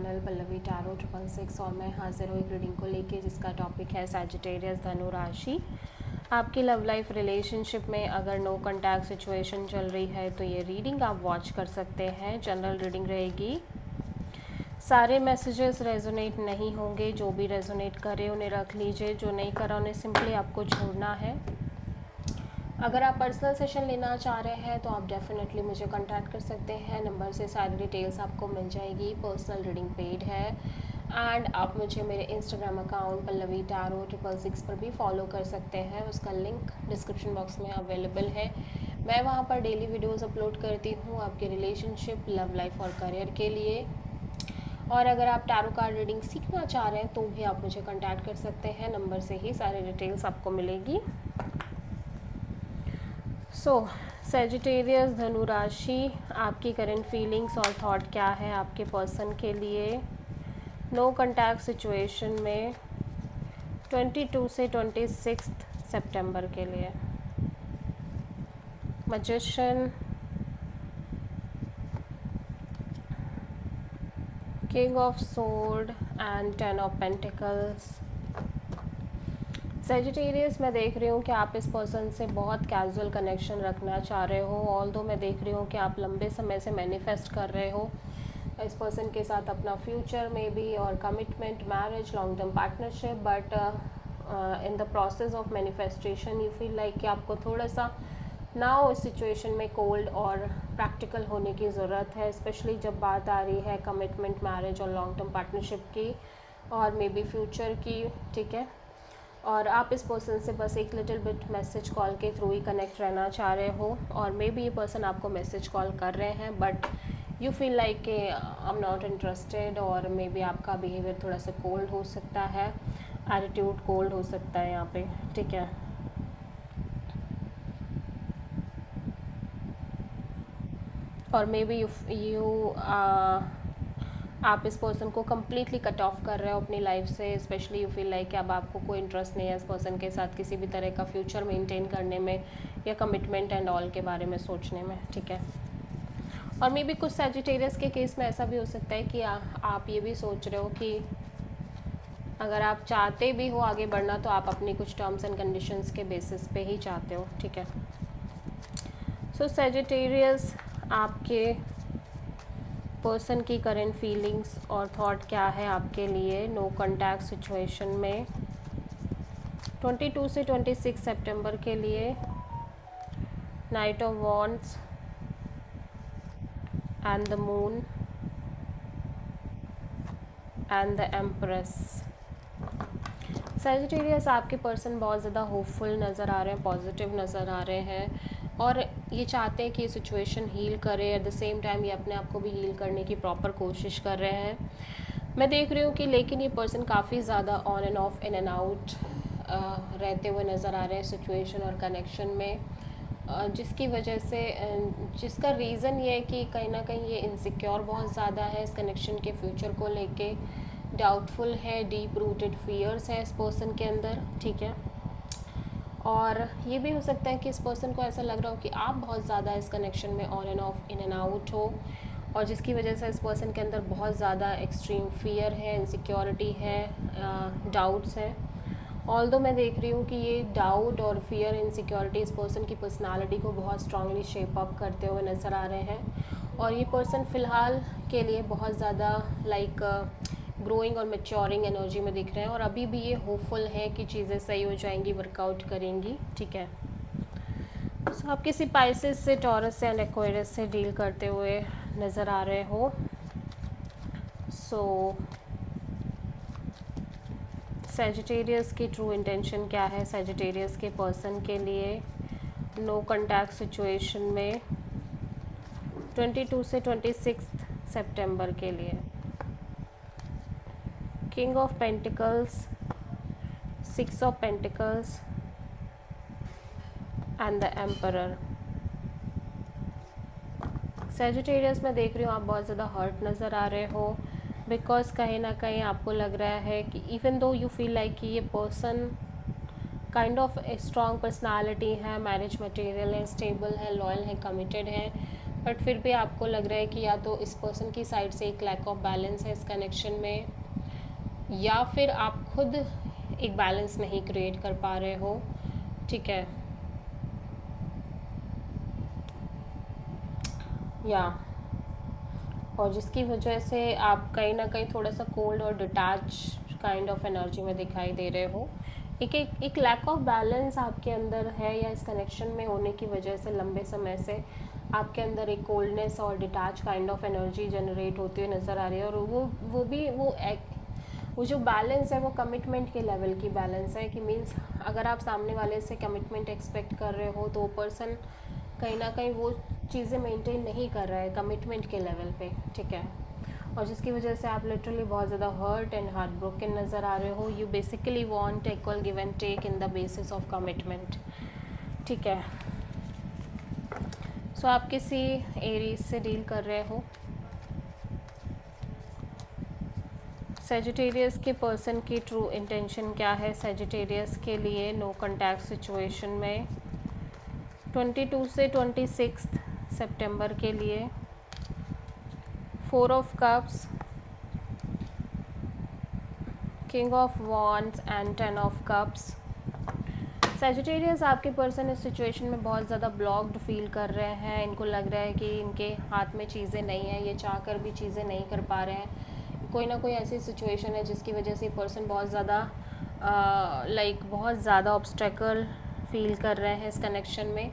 Pallavi tarot 666 और मैं हाजिर हूँ एक रीडिंग को लेके जिसका टॉपिक है सैजिटेरियस धनु राशि। आपकी लव लाइफ रिलेशनशिप में अगर नो कॉन्टैक्ट सिचुएशन चल रही है तो ये रीडिंग आप वॉच कर सकते हैं। जनरल रीडिंग रहेगी, सारे मैसेजेस रेजोनेट नहीं होंगे। जो भी रेजोनेट करे उन्हें रख लीजिए, जो नहीं करा उन्हें सिंपली आपको छोड़ना है। अगर आप पर्सनल सेशन लेना चाह रहे हैं तो आप डेफिनेटली मुझे कांटेक्ट कर सकते हैं। नंबर से सारी डिटेल्स आपको मिल जाएगी। पर्सनल रीडिंग पेड है एंड आप मुझे मेरे इंस्टाग्राम अकाउंट पल्लवी टैरो 666 पर भी फॉलो कर सकते हैं। उसका लिंक डिस्क्रिप्शन बॉक्स में अवेलेबल है। मैं वहाँ पर डेली वीडियोज़ अपलोड करती हूँ आपके रिलेशनशिप, लव लाइफ और करियर के लिए। और अगर आप टैरो कार्ड रीडिंग सीखना चाह रहे हैं तो भी आप मुझे कांटेक्ट कर सकते हैं। नंबर से ही सारी डिटेल्स आपको मिलेगी। सैजिटेरियस धनु राशि, आपकी करंट फीलिंग्स और थॉट क्या है आपके पर्सन के लिए नो कॉन्टैक्ट सिचुएशन में 22 से 26 सितंबर के लिए। Magician, king of sword and 10 of pentacles. Sagittarius, मैं देख रही हूँ कि आप इस पर्सन से बहुत कैजुअल कनेक्शन रखना चाह रहे हो। ऑल्दो मैं देख रही हूँ कि आप लंबे समय से मैनिफेस्ट कर रहे हो इस पर्सन के साथ अपना फ्यूचर में भी और commitment, marriage, long term partnership. But in the process of manifestation you feel like कि आपको थोड़ा सा नाउ इस सिचुएशन में कोल्ड और प्रैक्टिकल होने की ज़रूरत है, स्पेशली जब बात आ रही है कमिटमेंट, मैरिज और लॉन्ग टर्म पार्टनरशिप की और मे बी फ्यूचर की। ठीक है, और आप इस पर्सन से बस एक लिटिल बिट मैसेज कॉल के थ्रू ही कनेक्ट रहना चाह रहे हो और मे बी ये पर्सन आपको मैसेज कॉल कर रहे हैं बट यू फील लाइक कि आई एम नॉट इंटरेस्टेड। और मे बी आपका बिहेवियर थोड़ा सा कोल्ड हो सकता है, एटीट्यूड कोल्ड हो सकता है यहाँ पे। ठीक है, और मे बी यू आप इस पर्सन को कम्प्लीटली कट ऑफ कर रहे हो अपनी लाइफ से। स्पेशली यू फील लाइक कि अब आपको कोई इंटरेस्ट नहीं है इस पर्सन के साथ किसी भी तरह का फ्यूचर मेंटेन करने में या कमिटमेंट एंड ऑल के बारे में सोचने में। ठीक है, और मे बी कुछ सैजिटेरियस के केस में ऐसा भी हो सकता है कि आप ये भी सोच रहे हो कि अगर आप चाहते भी हो आगे बढ़ना तो आप अपनी कुछ टर्म्स एंड कंडीशंस के बेसिस पे ही चाहते हो। ठीक है, सो सैजिटेरियस, आपके पर्सन की करंट फीलिंग्स और थॉट क्या है आपके लिए नो कॉन्टैक्ट सिचुएशन में 22 से 26 सितंबर के लिए। Night of wands and the moon and the empress. Sagittarius, आपके पर्सन बहुत ज़्यादा होपफुल नज़र आ रहे हैं, पॉजिटिव नज़र आ रहे हैं और ये चाहते हैं कि ये सिचुएशन हील करे। एट द सेम टाइम ये अपने आप को भी हील करने की प्रॉपर कोशिश कर रहे हैं। मैं देख रही हूँ कि लेकिन ये पर्सन काफ़ी ज़्यादा on end of, in and out रहते हुए नज़र आ रहे हैं सिचुएशन और कनेक्शन में, जिसकी वजह से जिसका रीज़न ये है कि कहीं ना कहीं ये इनसिक्योर बहुत ज़्यादा है इस कनेक्शन के फ्यूचर को लेके, डाउटफुल है, डीप रूटेड फियर्स है इस पर्सन के अंदर। ठीक है, और ये भी हो सकता है कि इस पर्सन को ऐसा लग रहा हो कि आप बहुत ज़्यादा इस कनेक्शन में on end of, in and out हो और जिसकी वजह से इस पर्सन के अंदर बहुत ज़्यादा एक्सट्रीम फियर है, इनसिक्योरिटी है, डाउट्स हैं। ऑल्दो मैं देख रही हूँ कि ये डाउट और फियर, इनसिक्योरिटी इस पर्सन की पर्सनालिटी को बहुत स्ट्रांगली शेप अप करते हुए नज़र आ रहे हैं और ये पर्सन फ़िलहाल के लिए बहुत ज़्यादा लाइक ग्रोइंग और मैच्योरिंग एनर्जी में दिख रहे हैं और अभी भी ये होपफुल है कि चीज़ें सही हो जाएंगी, वर्कआउट करेंगी। ठीक है, सो आप किसी पाइसेस से, टॉरस से एंड एक्वेरियस से डील करते हुए नज़र आ रहे हो। सो सैजिटेरियस की ट्रू इंटेंशन क्या है सैजिटेरियस के पर्सन के लिए नो कॉन्टैक्ट सिचुएशन में 22 से 26 सितंबर के लिए। King of pentacles, 6 of pentacles and the emperor. Sagittarius, मैं देख रही हूँ आप बहुत ज़्यादा हर्ट नज़र आ रहे हो बिकॉज कहीं ना कहीं आपको लग रहा है कि even though you feel like कि ये person kind of strong personality है, मैरिज मटेरियल है, स्टेबल है, लॉयल है, कमिटेड है, बट फिर भी आपको लग रहा है कि या तो इस पर्सन की साइड से एक लैक ऑफ बैलेंस है इस कनेक्शन में, या फिर आप खुद एक बैलेंस नहीं क्रिएट कर पा रहे हो, ठीक है। या और जिसकी वजह से आप कहीं ना कहीं थोड़ा सा कोल्ड और डिटैच काइंड ऑफ एनर्जी में दिखाई दे रहे हो। एक लैक ऑफ बैलेंस आपके अंदर है, या इस कनेक्शन में होने की वजह से लंबे समय से आपके अंदर एक कोल्डनेस और detach kind of energy generate होती हुई नज़र आ रही है। और वो जो बैलेंस है वो कमिटमेंट के लेवल की बैलेंस है, कि मीन्स अगर आप सामने वाले से कमिटमेंट एक्सपेक्ट कर रहे हो तो वो पर्सन कहीं ना कहीं वो चीज़ें मेंटेन नहीं कर रहा है कमिटमेंट के लेवल पे, ठीक है। और जिसकी वजह से आप लिटरली बहुत ज़्यादा हर्ट एंड हार्ट ब्रोकन नज़र आ रहे हो। You basically want equal give and take in the basis of commitment, ठीक है। सो आप किसी एरीज से डील कर रहे हो। सेजिटेरियस के पर्सन की ट्रू इंटेंशन क्या है सेजिटेरियस के लिए नो कॉन्टैक्ट सिचुएशन में 22 से 26 सितंबर के लिए। 4 of cups, king of wands and 10 of cups. Sagittarius आपके पर्सन इस सिचुएशन में बहुत ज़्यादा ब्लॉक्ड फील कर रहे हैं। इनको लग रहा है कि इनके हाथ में चीज़ें नहीं हैं, ये चाह कर भी चीज़ें नहीं कर पा रहे हैं। कोई ना कोई ऐसी सिचुएशन है जिसकी वजह से पर्सन बहुत ज़्यादा बहुत ज़्यादा ऑब्स्टेकल फील कर रहे हैं इस कनेक्शन में।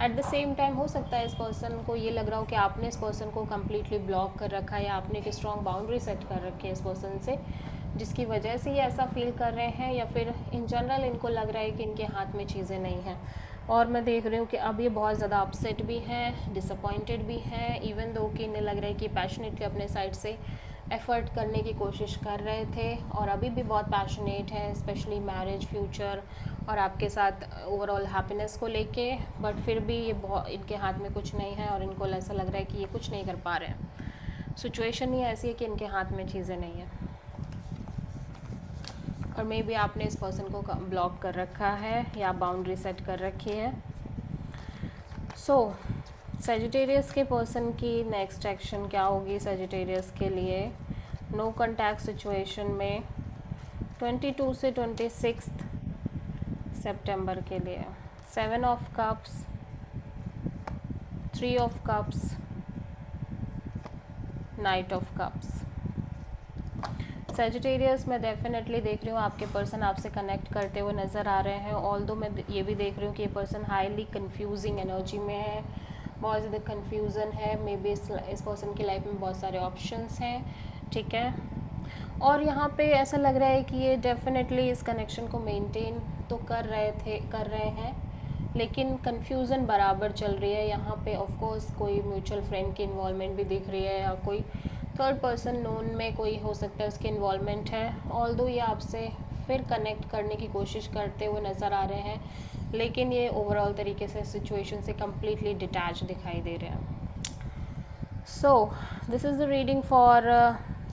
एट द सेम टाइम हो सकता है इस पर्सन को ये लग रहा हो कि आपने इस पर्सन को कम्प्लीटली ब्लॉक कर रखा है, या आपने एक स्ट्रॉन्ग बाउंड्री सेट कर रखी है इस पर्सन से, जिसकी वजह से ये ऐसा फील कर रहे हैं। या फिर इन जनरल इनको लग रहा है कि इनके हाथ में चीज़ें नहीं हैं। और मैं देख रही हूँ कि अब ये बहुत ज़्यादा अपसेट भी हैं, डिसअपॉइंटेड भी हैं, इवन दो कि इन्हें लग रहा है कि पैशनेटली अपने साइड से एफ़र्ट करने की कोशिश कर रहे थे और अभी भी बहुत पैशनेट हैं, स्पेशली मैरिज, फ्यूचर और आपके साथ ओवरऑल हैप्पीनेस को लेके। बट फिर भी ये बहुत इनके हाथ में कुछ नहीं है और इनको ऐसा लग रहा है कि ये कुछ नहीं कर पा रहे हैं। सिचुएशन ही ऐसी है कि इनके हाथ में चीज़ें नहीं हैं, और मे बी आपने इस पर्सन को ब्लॉक कर रखा है या बाउंड्री सेट कर रखी है। सो सेजिटेरियस के पर्सन की नेक्स्ट एक्शन क्या होगी सेजिटेरियस के लिए नो कॉन्टैक्ट सिचुएशन में 22 से 26 सितंबर के लिए। 7 of cups, 3 of cups, night of cups. Sagittarius मैं डेफिनेटली देख रही हूँ आपके पर्सन आपसे कनेक्ट करते हुए नज़र आ रहे हैं। ऑल्दो मैं ये भी देख रही हूँ कि ये पर्सन हाईली कंफ्यूजिंग एनर्जी में है, बहुत ज़्यादा कंफ्यूजन है। मे बी इस पर्सन की लाइफ में बहुत सारे ऑप्शंस हैं, ठीक है। और यहाँ पे ऐसा लग रहा है कि ये डेफिनेटली इस कनेक्शन को मेंटेन तो कर रहे हैं, लेकिन कन्फ्यूज़न बराबर चल रही है। यहाँ पे ऑफ कोर्स कोई म्यूचुअल फ्रेंड की इन्वॉल्वमेंट भी दिख रही है, या कोई थर्ड पर्सन नोन में कोई हो सकता है उसकी इन्वॉल्वमेंट है। ऑल्दो ये आपसे फिर कनेक्ट करने की कोशिश करते हुए नज़र आ रहे हैं, लेकिन ये ओवरऑल तरीके से सिचुएशन से कम्प्लीटली डिटैच दिखाई दे रहे हैं। So this is the reading for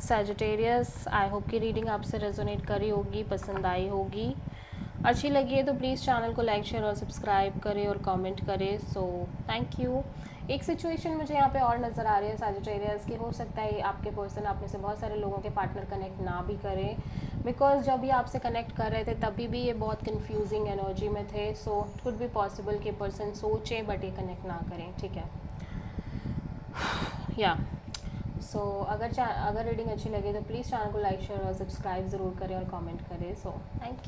Sagittarius. I hope कि रीडिंग आपसे रेजोनेट करी होगी, पसंद आई होगी। अच्छी लगी है तो प्लीज़ चैनल को लाइक, शेयर और सब्सक्राइब करें और कमेंट करें। So thank you. एक सिचुएशन मुझे यहाँ पे और नज़र आ रही है सेजिटेरियस की, हो सकता है आपके पर्सन आप में से बहुत सारे लोगों के पार्टनर कनेक्ट ना भी करें, बिकॉज जब ये आपसे कनेक्ट कर रहे थे तभी भी ये बहुत कंफ्यूजिंग एनर्जी में थे। So it could be possible कि पर्सन सोचें बट ये कनेक्ट ना करें, ठीक है। या सो अगर रीडिंग अच्छी लगे तो प्लीज़ चैनल को लाइक, शेयर और सब्सक्राइब ज़रूर करें और कमेंट करें। So thank you.